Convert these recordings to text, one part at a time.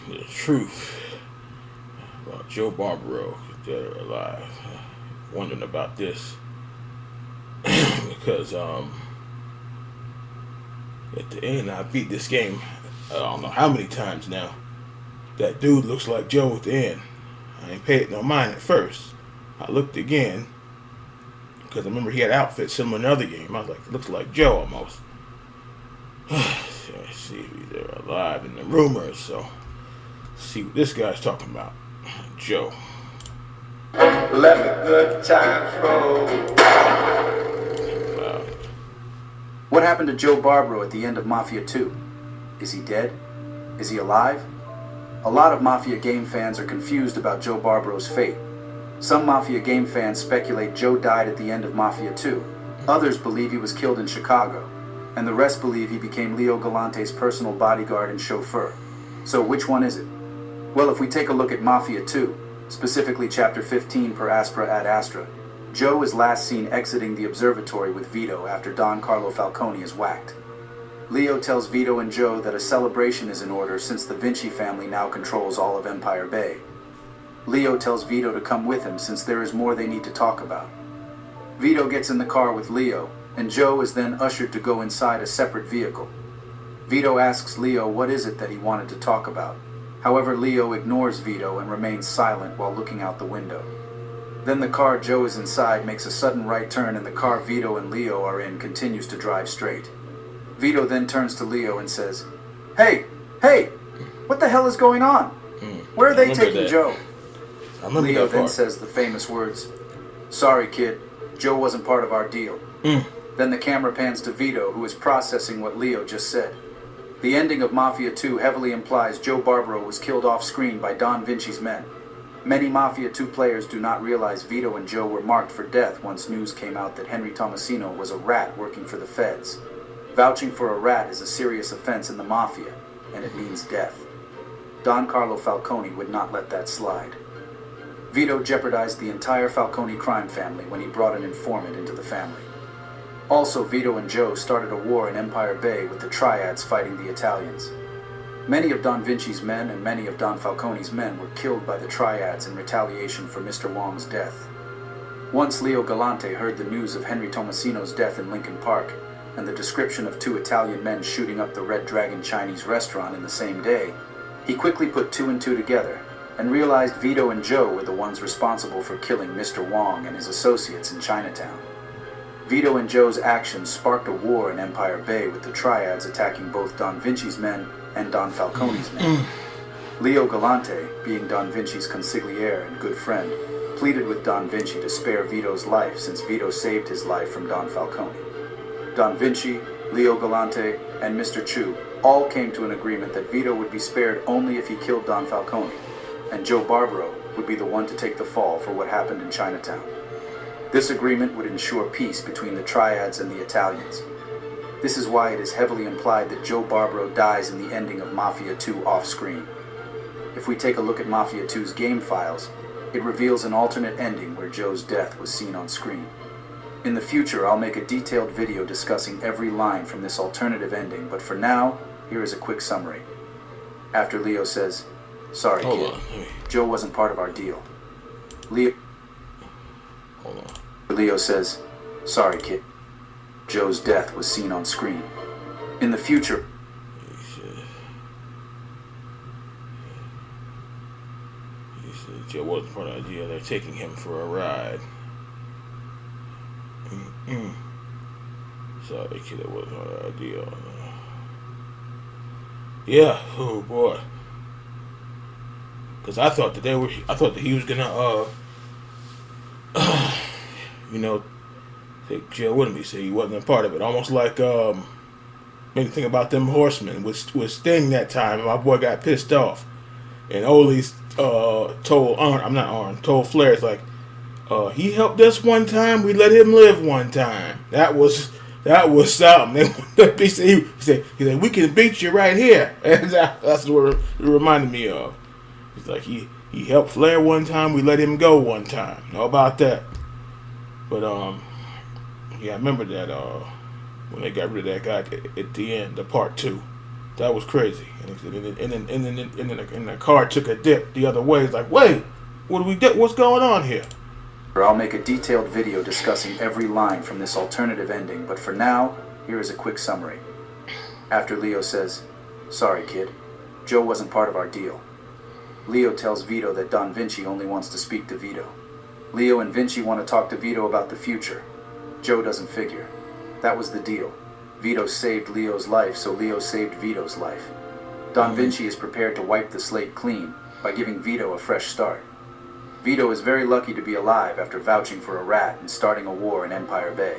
the truth about Joe Barbaro, dead or alive. Wondering about this because at the end I beat this game. I don't know how many times now. That dude looks like Joe at the end. I ain't paid no mind at first. I looked again because I remember he had outfits similar to another game. I was like, it looks like Joe almost. Let's see if he's alive in the rumors. So, see what this guy's talking about. Joe. Let the good times roll. Wow. What happened to Joe Barbaro at the end of Mafia 2? Is he dead? Is he alive? A lot of Mafia game fans are confused about Joe Barbaro's fate. Some Mafia game fans speculate Joe died at the end of Mafia 2. Others believe he was killed in Chicago. And the rest believe he became Leo Galante's personal bodyguard and chauffeur. So which one is it? Well, if we take a look at Mafia 2, specifically Chapter 15 Per Aspera ad Astra, Joe is last seen exiting the observatory with Vito after Don Carlo Falcone is whacked. Leo tells Vito and Joe that a celebration is in order since the Vinci family now controls all of Empire Bay. Leo tells Vito to come with him since there is more they need to talk about. Vito gets in the car with Leo, and Joe is then ushered to go inside a separate vehicle. Vito asks Leo what is it that he wanted to talk about. However, Leo ignores Vito and remains silent while looking out the window. Then the car Joe is inside makes a sudden right turn and the car Vito and Leo are in continues to drive straight. Vito then turns to Leo and says, Hey, what the hell is going on? Where are they taking Joe? Leo then says the famous words, Sorry kid, Joe wasn't part of our deal. Then the camera pans to Vito, who is processing what Leo just said. The ending of Mafia 2 heavily implies Joe Barbaro was killed off screen by Don Vinci's men. Many Mafia 2 players do not realize Vito and Joe were marked for death once news came out that Henry Tomasino was a rat working for the feds. Vouching for a rat is a serious offense in the Mafia, and it means death. Don Carlo Falcone would not let that slide. Vito jeopardized the entire Falcone crime family when he brought an informant into the family. Also, Vito and Joe started a war in Empire Bay with the Triads fighting the Italians. Many of Don Vinci's men and many of Don Falcone's men were killed by the Triads in retaliation for Mr. Wong's death. Once Leo Galante heard the news of Henry Tomasino's death in Lincoln Park, and the description of 2 Italian men shooting up the Red Dragon Chinese restaurant in the same day, he quickly put 2 and 2 together, and realized Vito and Joe were the ones responsible for killing Mr. Wong and his associates in Chinatown. Vito and Joe's actions sparked a war in Empire Bay with the Triads attacking both Don Vinci's men and Don Falcone's men. Leo Galante, being Don Vinci's consigliere and good friend, pleaded with Don Vinci to spare Vito's life since Vito saved his life from Don Falcone. Don Vinci, Leo Galante, and Mr. Chu all came to an agreement that Vito would be spared only if he killed Don Falcone, and Joe Barbaro would be the one to take the fall for what happened in Chinatown. This agreement would ensure peace between the Triads and the Italians. This is why it is heavily implied that Joe Barbaro dies in the ending of Mafia 2 off-screen. If we take a look at Mafia 2's game files, it reveals an alternate ending where Joe's death was seen on screen. In the future, I'll make a detailed video discussing every line from this alternative ending, but for now, here is a quick summary. After Leo says, Sorry, kid, Joe wasn't part of our deal. Leo says, Sorry, kid, Joe's death was seen on screen. In the future, He said Joe wasn't part of the deal. They're taking him for a ride. Sorry, kid, it wasn't part of the deal. Yeah, oh boy. Because I thought that he was gonna, take Joe with me, so he wasn't a part of it. Almost like, made me think about them horsemen with Sting that time, and my boy got pissed off. And Ole's told Flair, it's like, he helped us one time, we let him live one time. That was something. He said, we can beat you right here. And that's what it reminded me of. It's like he helped Flair one time, we let him go one time. How about that? But yeah, I remember that when they got rid of that guy at the end, the part 2. That was crazy. And the car took a dip the other way. It's like, wait, what do we do? What's going on here? I'll make a detailed video discussing every line from this alternative ending, but for now, here is a quick summary. After Leo says, "Sorry, kid, Joe wasn't part of our deal." Leo tells Vito that Don Vinci only wants to speak to Vito. Leo and Vinci want to talk to Vito about the future. Joe doesn't figure. That was the deal. Vito saved Leo's life, so Leo saved Vito's life. Don Vinci is prepared to wipe the slate clean by giving Vito a fresh start. Vito is very lucky to be alive after vouching for a rat and starting a war in Empire Bay.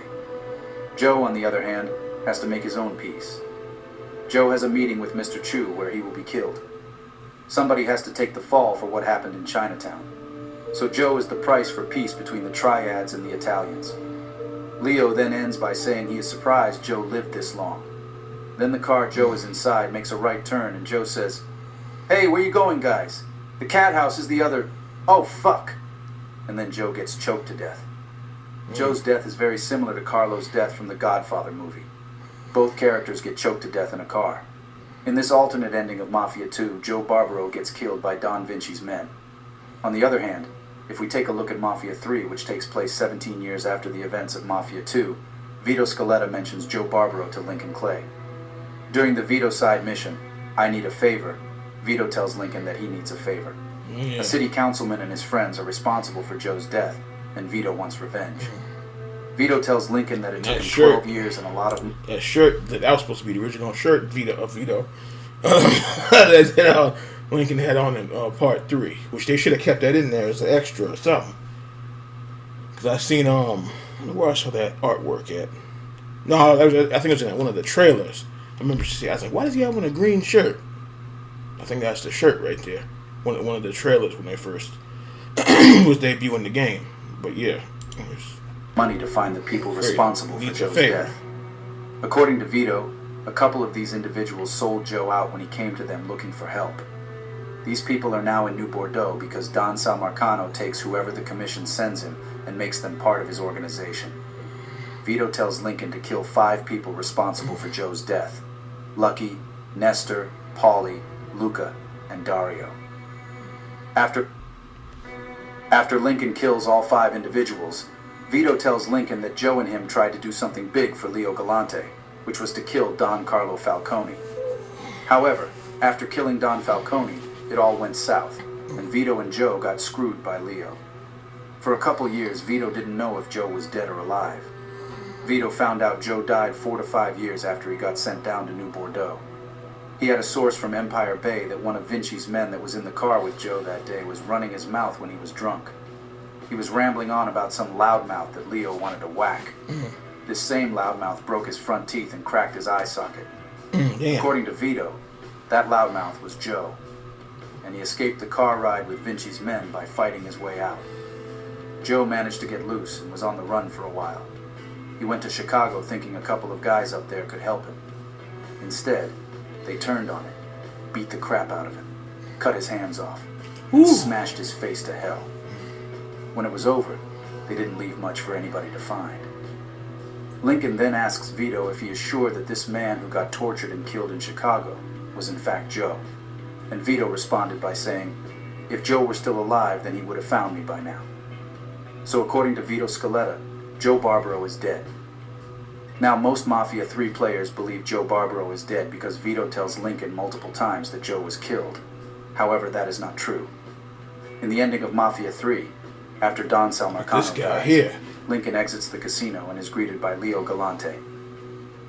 Joe, on the other hand, has to make his own peace. Joe has a meeting with Mr. Chu where he will be killed. Somebody has to take the fall for what happened in Chinatown. So Joe is the price for peace between the Triads and the Italians. Leo then ends by saying he is surprised Joe lived this long. Then the car Joe is inside makes a right turn and Joe says, "Hey, where you going, guys? The cat house is the other... Oh, fuck!" And then Joe gets choked to death. Joe's death is very similar to Carlo's death from the Godfather movie. Both characters get choked to death in a car. In this alternate ending of Mafia 2, Joe Barbaro gets killed by Don Vinci's men. On the other hand, if we take a look at Mafia 3, which takes place 17 years after the events of Mafia 2, Vito Scaletta mentions Joe Barbaro to Lincoln Clay. During the Vito side mission, "I need a favor," Vito tells Lincoln that he needs a favor. A city councilman and his friends are responsible for Joe's death, and Vito wants revenge. Vito tells Lincoln that it took him 12 years and a lot of... That shirt, that was supposed to be the original shirt of Vito. That Lincoln had on in part 3, which they should have kept that in there as an extra or something. Because I seen, where I saw that artwork at. No, I think it was in one of the trailers. I remember seeing, I was like, why does he have on a green shirt? I think that's the shirt right there. One of the trailers when they first was debuting the game. But yeah. Money to find the people responsible for Joe's death. According to Vito, a couple of these individuals sold Joe out when he came to them looking for help. These people are now in New Bordeaux because Don Salmarcano takes whoever the commission sends him and makes them part of his organization. Vito tells Lincoln to kill 5 people responsible for Joe's death: Lucky, Nestor, Paulie, Luca, and Dario. After Lincoln kills all 5 individuals, Vito tells Lincoln that Joe and him tried to do something big for Leo Galante, which was to kill Don Carlo Falcone. However, after killing Don Falcone, it all went south, and Vito and Joe got screwed by Leo. For a couple years, Vito didn't know if Joe was dead or alive. Vito found out Joe died 4 to 5 years after he got sent down to New Bordeaux. He had a source from Empire Bay that one of Vinci's men that was in the car with Joe that day was running his mouth when he was drunk. He was rambling on about some loudmouth that Leo wanted to whack. This same loudmouth broke his front teeth and cracked his eye socket. According to Vito, that loudmouth was Joe, and he escaped the car ride with Vinci's men by fighting his way out. Joe managed to get loose and was on the run for a while. He went to Chicago thinking a couple of guys up there could help him. Instead, they turned on him, beat the crap out of him, cut his hands off, and smashed his face to hell. When it was over, they didn't leave much for anybody to find. Lincoln then asks Vito if he is sure that this man who got tortured and killed in Chicago was in fact Joe. And Vito responded by saying, if Joe were still alive, then he would have found me by now. So according to Vito Scaletta, Joe Barbaro is dead. Now most Mafia 3 players believe Joe Barbaro is dead because Vito tells Lincoln multiple times that Joe was killed. However, that is not true. In the ending of Mafia 3, after Don Salmarcano dies, Lincoln exits the casino and is greeted by Leo Galante.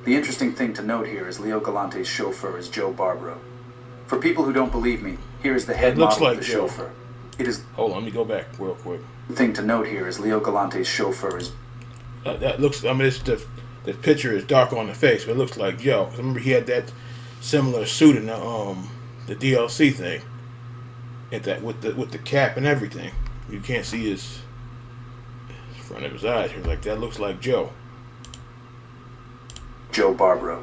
The interesting thing to note here is Leo Galante's chauffeur is Joe Barbaro. For people who don't believe me, here is the head model of the chauffeur. It is... Hold on, let me go back real quick. The thing to note here is Leo Galante's chauffeur is... that looks... I mean, the picture is dark on the face, but it looks like Joe. Remember, he had that similar suit in the DLC thing. At that with the cap and everything. You can't see his front of his eyes. He's like, that looks like Joe. Joe Barbaro.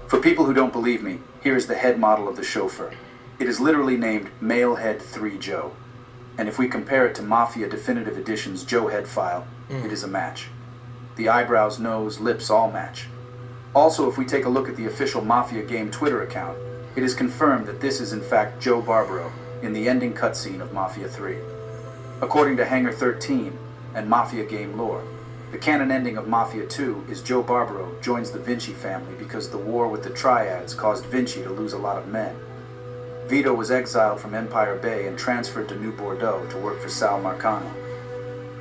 For people who don't believe me, here is the head model of the chauffeur. It is literally named Male Head 3 Joe. And if we compare it to Mafia Definitive Edition's Joe Head file, it is a match. The eyebrows, nose, lips all match. Also, if we take a look at the official Mafia game Twitter account, It is confirmed that this is in fact Joe Barbaro in the ending cutscene of Mafia 3. According to Hangar 13 and Mafia game lore, the canon ending of Mafia 2 is Joe Barbaro joins the Vinci family because the war with the Triads caused Vinci to lose a lot of men. Vito was exiled from Empire Bay and transferred to New Bordeaux to work for Sal Marcano.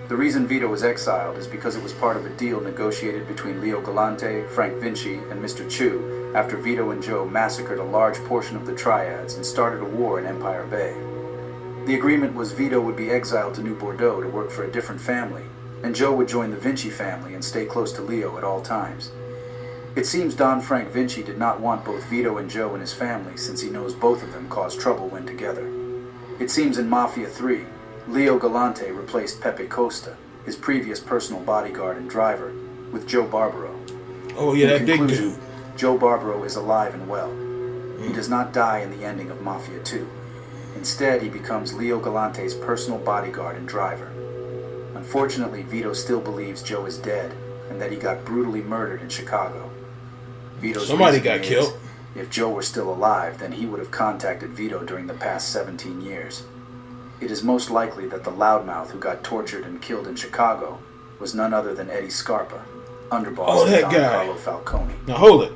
The reason Vito was exiled is because it was part of a deal negotiated between Leo Galante, Frank Vinci, and Mr. Chu after Vito and Joe massacred a large portion of the Triads and started a war in Empire Bay. The agreement was Vito would be exiled to New Bordeaux to work for a different family, and Joe would join the Vinci family and stay close to Leo at all times. It seems Don Frank Vinci did not want both Vito and Joe in his family since he knows both of them caused trouble when together. It seems in Mafia 3, Leo Galante replaced Pepe Costa, his previous personal bodyguard and driver, with Joe Barbaro. Oh yeah, In that big conclusion, dude. Joe Barbaro is alive and well. He does not die in the ending of Mafia 2. Instead, he becomes Leo Galante's personal bodyguard and driver. Unfortunately, Vito still believes Joe is dead and that he got brutally murdered in Chicago. Vito's Somebody reasoning got is, killed. if Joe were still alive, then he would have contacted Vito during the past 17 years. It is most likely that the loudmouth who got tortured and killed in Chicago was none other than Eddie Scarpa, underboss of that Don guy. Carlo Falcone. Now hold it.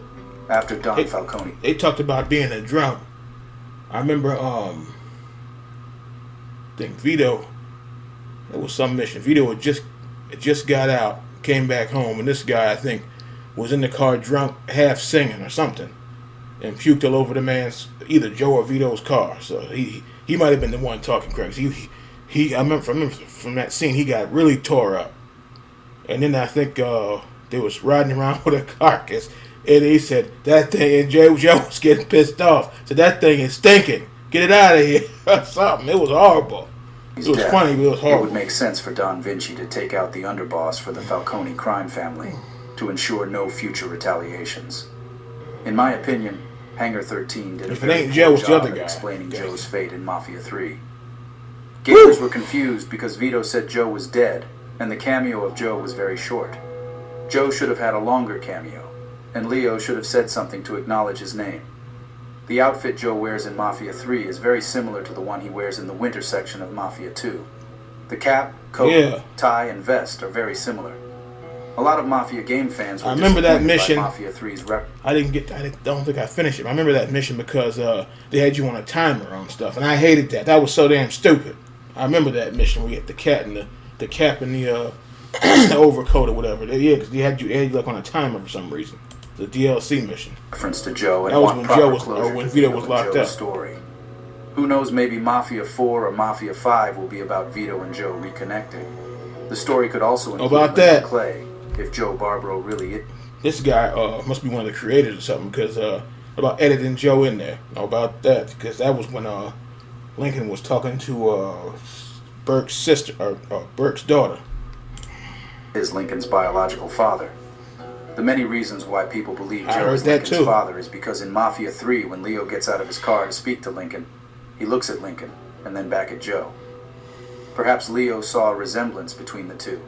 After Don Falcone, They talked about being a drunk. I remember, I think Vito, it was some mission. Vito had just got out, came back home, and this guy, I think, was in the car drunk, half singing or something, and puked all over the man's, either Joe or Vito's car. So he might have been the one talking crazy. I remember from that scene, he got really tore up. And then I think they was riding around with a carcass, and he said, that thing, and Joe was getting pissed off. Said, that thing is stinking. Get it out of here. Or something. It was horrible. It was funny, but it was it horrible. would make sense for Don Vinci to take out the underboss for the Falcone crime family to ensure no future retaliations. In my opinion, Hangar 13 did a If it very ain't poor Joe, it's the job other at guy. explaining Okay. Joe's fate in Mafia 3. Gamers were confused because Vito said Joe was dead, and the cameo of Joe was very short. Joe should have had a longer cameo, and Leo should have said something to acknowledge his name. The outfit Joe wears in Mafia 3 is very similar to the one he wears in the winter section of Mafia 2. The cap, coat, tie, and vest are very similar. A lot of Mafia game fans were I remember that disappointed by mission. Mafia 3's rep. I don't think I finished it. I remember that mission because they had you on a timer on stuff, and I hated that. That was so damn stupid. I remember that mission where you had the cat and the cap and the the overcoat or whatever. Yeah, because they had you like on a timer for some reason. The DLC mission. Reference to Joe and That was want when proper Joe was- closure when to Vito Vito was and locked Joe's up. story. Who knows, maybe Mafia 4 or Mafia 5 will be about Vito and Joe reconnecting. The story could also include About Lincoln that. Clay, if Joe Barbaro really is. This guy must be one of the creators or something because about editing Joe in there. About that because that was when Lincoln was talking to Burke's sister or Burke's daughter. Is Lincoln's biological father. The many reasons why people believe I Joe heard is that Lincoln's too. father is because in Mafia 3, when Leo gets out of his car to speak to Lincoln, he looks at Lincoln and then back at Joe. Perhaps Leo saw a resemblance between the two.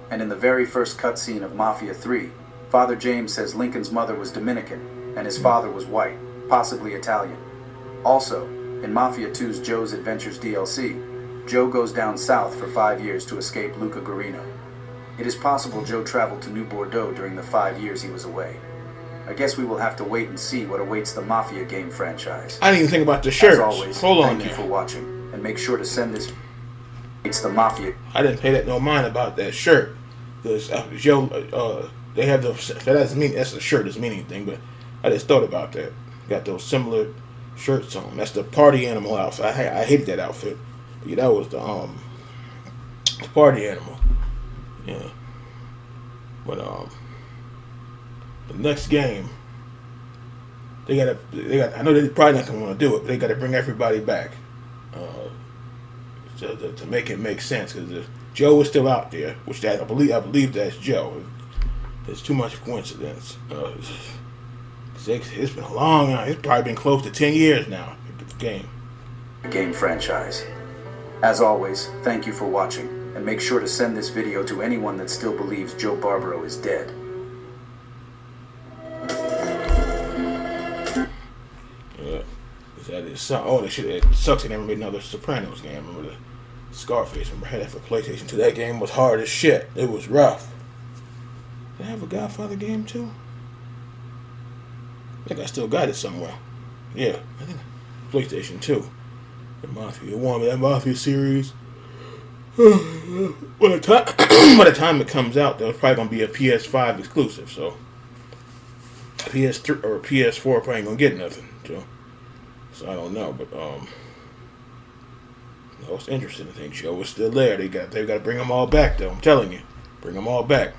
And in the very first cutscene of Mafia 3, Father James says Lincoln's mother was Dominican and his father was white, possibly Italian. Also, in Mafia 2's Joe's Adventures DLC, Joe goes down south for 5 years to escape Luca Guarino. It is possible Joe traveled to New Bordeaux during the 5 years he was away. I guess we will have to wait and see what awaits the Mafia game franchise. I didn't even think about the shirts. As always, Hold on thank you there. for watching, and make sure to send this. It's the Mafia. I didn't pay that no mind about that shirt because Joe, they have those. That doesn't mean that's a shirt doesn't mean anything, but I just thought about that. Got those similar shirts on. That's the party animal outfit. I hated that outfit. Yeah, that was the party animal. Yeah, but the next game they got. I know they probably not gonna want to do it, but they got to bring everybody back. To make it make sense, because Joe is still out there, which I believe that's Joe. It's too much coincidence. It's been a long. It's probably been close to 10 years now. The game franchise. As always, thank you for watching, and make sure to send this video to anyone that still believes Joe Barbaro is dead. It sucks they never made another Sopranos game. I remember the Scarface. I had that for PlayStation 2. That game was hard as shit. It was rough. Did I have a Godfather game too? I think I still got it somewhere. Yeah, I think PlayStation 2. The Mafia 1, that Mafia series. By the time it comes out, there's probably gonna be a PS5 exclusive. So PS3 or PS4 probably ain't gonna get nothing. So I don't know, but I was interested. I think Joe was still there. They got to bring them all back though. I'm telling you, bring them all back.